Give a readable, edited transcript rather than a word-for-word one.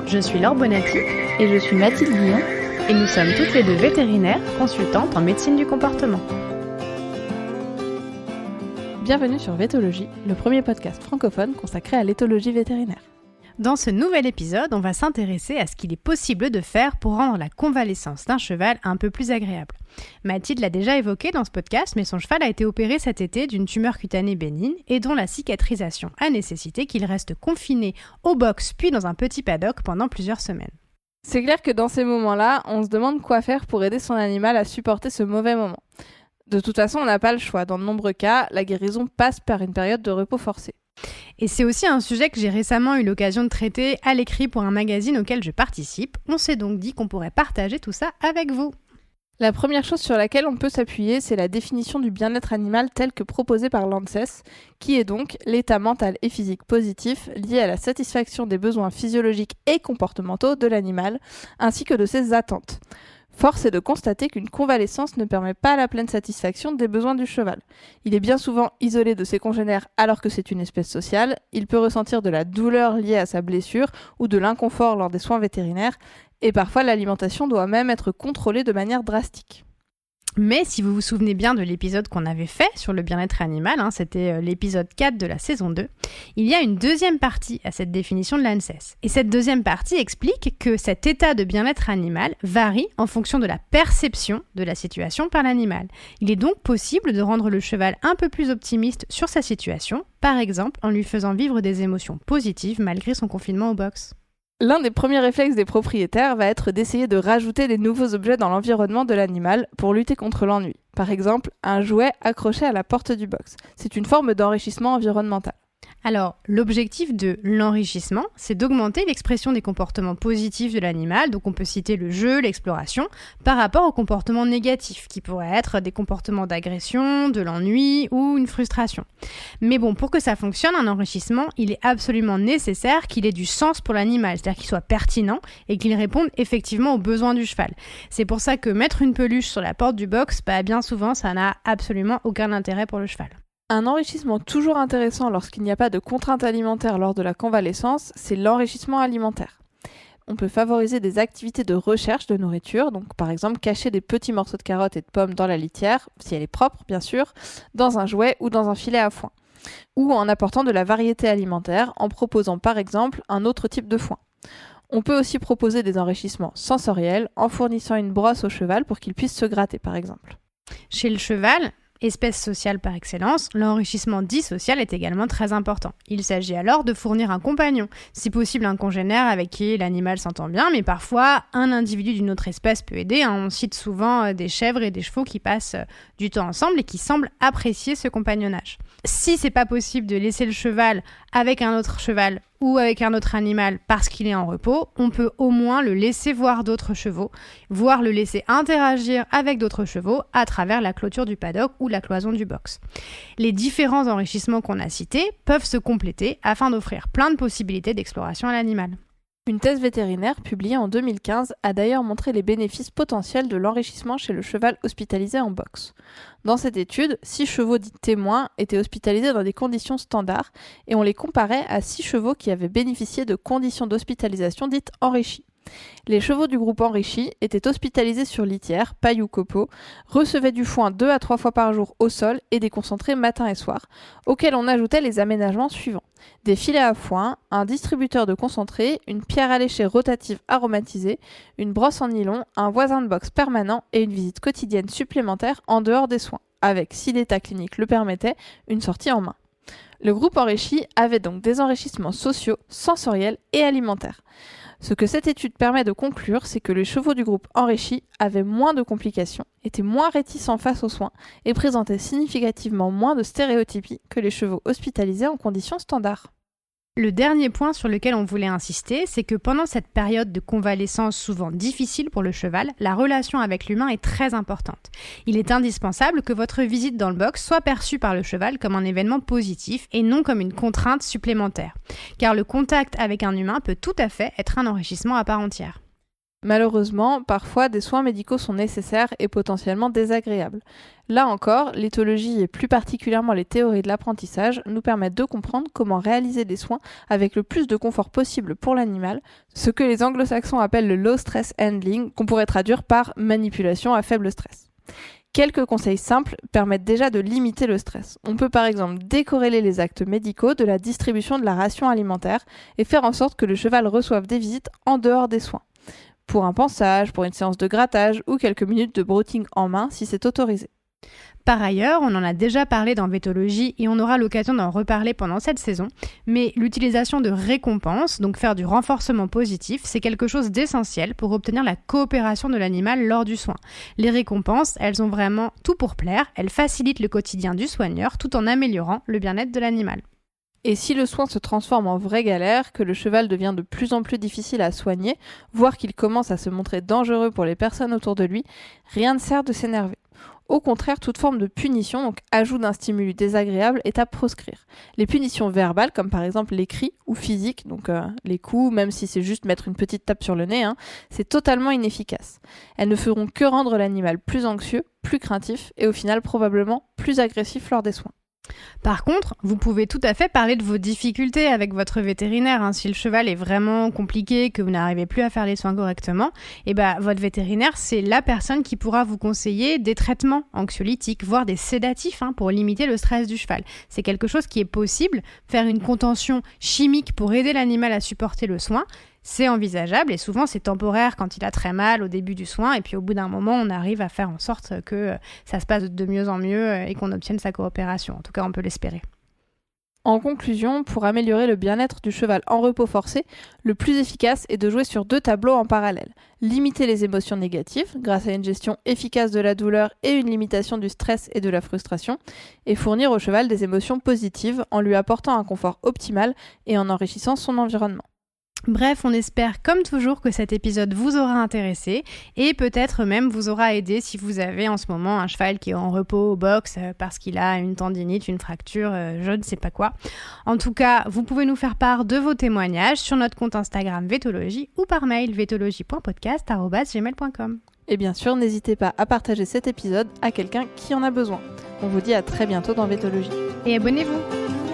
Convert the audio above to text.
Je suis Laure Bonatti et je suis Mathilde Guillon et nous sommes toutes les deux vétérinaires, consultantes en médecine du comportement. Bienvenue sur Vétologie, le premier podcast francophone consacré à l'éthologie vétérinaire. Dans ce nouvel épisode, on va s'intéresser à ce qu'il est possible de faire pour rendre la convalescence d'un cheval un peu plus agréable. Mathilde l'a déjà évoqué dans ce podcast, mais son cheval a été opéré cet été d'une tumeur cutanée bénigne et dont la cicatrisation a nécessité qu'il reste confiné au box puis dans un petit paddock pendant plusieurs semaines. C'est clair que dans ces moments-là, on se demande quoi faire pour aider son animal à supporter ce mauvais moment. De toute façon, on n'a pas le choix. Dans de nombreux cas, la guérison passe par une période de repos forcé. Et c'est aussi un sujet que j'ai récemment eu l'occasion de traiter à l'écrit pour un magazine auquel je participe. On s'est donc dit qu'on pourrait partager tout ça avec vous. La première chose sur laquelle on peut s'appuyer, c'est la définition du bien-être animal telle que proposée par l'ANSES, qui est donc l'état mental et physique positif lié à la satisfaction des besoins physiologiques et comportementaux de l'animal, ainsi que de ses attentes. Force est de constater qu'une convalescence ne permet pas la pleine satisfaction des besoins du cheval. Il est bien souvent isolé de ses congénères alors que c'est une espèce sociale, il peut ressentir de la douleur liée à sa blessure ou de l'inconfort lors des soins vétérinaires, et parfois l'alimentation doit même être contrôlée de manière drastique. Mais si vous vous souvenez bien de l'épisode qu'on avait fait sur le bien-être animal, c'était l'épisode 4 de la saison 2, il y a une deuxième partie à cette définition de l'ANSES. Et cette deuxième partie explique que cet état de bien-être animal varie en fonction de la perception de la situation par l'animal. Il est donc possible de rendre le cheval un peu plus optimiste sur sa situation, par exemple en lui faisant vivre des émotions positives malgré son confinement au box. L'un des premiers réflexes des propriétaires va être d'essayer de rajouter des nouveaux objets dans l'environnement de l'animal pour lutter contre l'ennui. Par exemple, un jouet accroché à la porte du box. C'est une forme d'enrichissement environnemental. Alors, l'objectif de l'enrichissement, c'est d'augmenter l'expression des comportements positifs de l'animal, donc on peut citer le jeu, l'exploration, par rapport aux comportements négatifs, qui pourraient être des comportements d'agression, de l'ennui ou une frustration. Mais bon, pour que ça fonctionne, un enrichissement, il est absolument nécessaire qu'il ait du sens pour l'animal, c'est-à-dire qu'il soit pertinent et qu'il réponde effectivement aux besoins du cheval. C'est pour ça que mettre une peluche sur la porte du box, bien souvent, ça n'a absolument aucun intérêt pour le cheval. Un enrichissement toujours intéressant lorsqu'il n'y a pas de contraintes alimentaires lors de la convalescence, c'est l'enrichissement alimentaire. On peut favoriser des activités de recherche de nourriture, donc par exemple cacher des petits morceaux de carottes et de pommes dans la litière, si elle est propre bien sûr, dans un jouet ou dans un filet à foin. Ou en apportant de la variété alimentaire, en proposant par exemple un autre type de foin. On peut aussi proposer des enrichissements sensoriels, en fournissant une brosse au cheval pour qu'il puisse se gratter par exemple. Chez le cheval, espèce sociale par excellence, l'enrichissement dit social est également très important. Il s'agit alors de fournir un compagnon, si possible un congénère avec qui l'animal s'entend bien, mais parfois un individu d'une autre espèce peut aider. On cite souvent des chèvres et des chevaux qui passent du temps ensemble et qui semblent apprécier ce compagnonnage. Si c'est pas possible de laisser le cheval avec un autre cheval ou avec un autre animal parce qu'il est en repos, on peut au moins le laisser voir d'autres chevaux, voire le laisser interagir avec d'autres chevaux à travers la clôture du paddock ou la cloison du box. Les différents enrichissements qu'on a cités peuvent se compléter afin d'offrir plein de possibilités d'exploration à l'animal. Une thèse vétérinaire publiée en 2015 a d'ailleurs montré les bénéfices potentiels de l'enrichissement chez le cheval hospitalisé en box. Dans cette étude, 6 chevaux dits témoins étaient hospitalisés dans des conditions standards et on les comparait à 6 chevaux qui avaient bénéficié de conditions d'hospitalisation dites enrichies. Les chevaux du groupe enrichi étaient hospitalisés sur litière, paille ou copeaux, recevaient du foin 2 à 3 fois par jour au sol et des concentrés matin et soir, auxquels on ajoutait les aménagements suivants. Des filets à foin, un distributeur de concentrés, une pierre à lécher rotative aromatisée, une brosse en nylon, un voisin de box permanent et une visite quotidienne supplémentaire en dehors des soins, avec, si l'état clinique le permettait, une sortie en main. Le groupe enrichi avait donc des enrichissements sociaux, sensoriels et alimentaires. Ce que cette étude permet de conclure, c'est que les chevaux du groupe enrichi avaient moins de complications, étaient moins réticents face aux soins et présentaient significativement moins de stéréotypies que les chevaux hospitalisés en conditions standards. Le dernier point sur lequel on voulait insister, c'est que pendant cette période de convalescence souvent difficile pour le cheval, la relation avec l'humain est très importante. Il est indispensable que votre visite dans le box soit perçue par le cheval comme un événement positif et non comme une contrainte supplémentaire. Car le contact avec un humain peut tout à fait être un enrichissement à part entière. Malheureusement, parfois, des soins médicaux sont nécessaires et potentiellement désagréables. Là encore, l'éthologie et plus particulièrement les théories de l'apprentissage nous permettent de comprendre comment réaliser des soins avec le plus de confort possible pour l'animal, ce que les anglo-saxons appellent le low stress handling, qu'on pourrait traduire par manipulation à faible stress. Quelques conseils simples permettent déjà de limiter le stress. On peut par exemple décorréler les actes médicaux de la distribution de la ration alimentaire et faire en sorte que le cheval reçoive des visites en dehors des soins. Pour un pansage, pour une séance de grattage ou quelques minutes de brooding en main si c'est autorisé. Par ailleurs, on en a déjà parlé dans Vétologie et on aura l'occasion d'en reparler pendant cette saison, mais l'utilisation de récompenses, donc faire du renforcement positif, c'est quelque chose d'essentiel pour obtenir la coopération de l'animal lors du soin. Les récompenses, elles ont vraiment tout pour plaire, elles facilitent le quotidien du soigneur tout en améliorant le bien-être de l'animal. Et si le soin se transforme en vraie galère, que le cheval devient de plus en plus difficile à soigner, voire qu'il commence à se montrer dangereux pour les personnes autour de lui, rien ne sert de s'énerver. Au contraire, toute forme de punition, donc ajout d'un stimuli désagréable, est à proscrire. Les punitions verbales, comme par exemple les cris, ou physiques, donc les coups, même si c'est juste mettre une petite tape sur le nez, c'est totalement inefficace. Elles ne feront que rendre l'animal plus anxieux, plus craintif, et au final probablement plus agressif lors des soins. Par contre, vous pouvez tout à fait parler de vos difficultés avec votre vétérinaire. Si le cheval est vraiment compliqué, que vous n'arrivez plus à faire les soins correctement, votre vétérinaire, c'est la personne qui pourra vous conseiller des traitements anxiolytiques, voire des sédatifs pour limiter le stress du cheval. C'est quelque chose qui est possible. Faire une contention chimique pour aider l'animal à supporter le soin, c'est envisageable et souvent c'est temporaire quand il a très mal au début du soin et puis au bout d'un moment on arrive à faire en sorte que ça se passe de mieux en mieux et qu'on obtienne sa coopération. En tout cas on peut l'espérer. En conclusion, pour améliorer le bien-être du cheval en repos forcé, le plus efficace est de jouer sur 2 tableaux en parallèle. Limiter les émotions négatives grâce à une gestion efficace de la douleur et une limitation du stress et de la frustration, et fournir au cheval des émotions positives en lui apportant un confort optimal et en enrichissant son environnement. Bref, on espère comme toujours que cet épisode vous aura intéressé et peut-être même vous aura aidé si vous avez en ce moment un cheval qui est en repos au box parce qu'il a une tendinite, une fracture, je ne sais pas quoi. En tout cas, vous pouvez nous faire part de vos témoignages sur notre compte Instagram Vétologie ou par mail vétologie.podcast@gmail.com. Et bien sûr, n'hésitez pas à partager cet épisode à quelqu'un qui en a besoin. On vous dit à très bientôt dans Vétologie. Et abonnez-vous!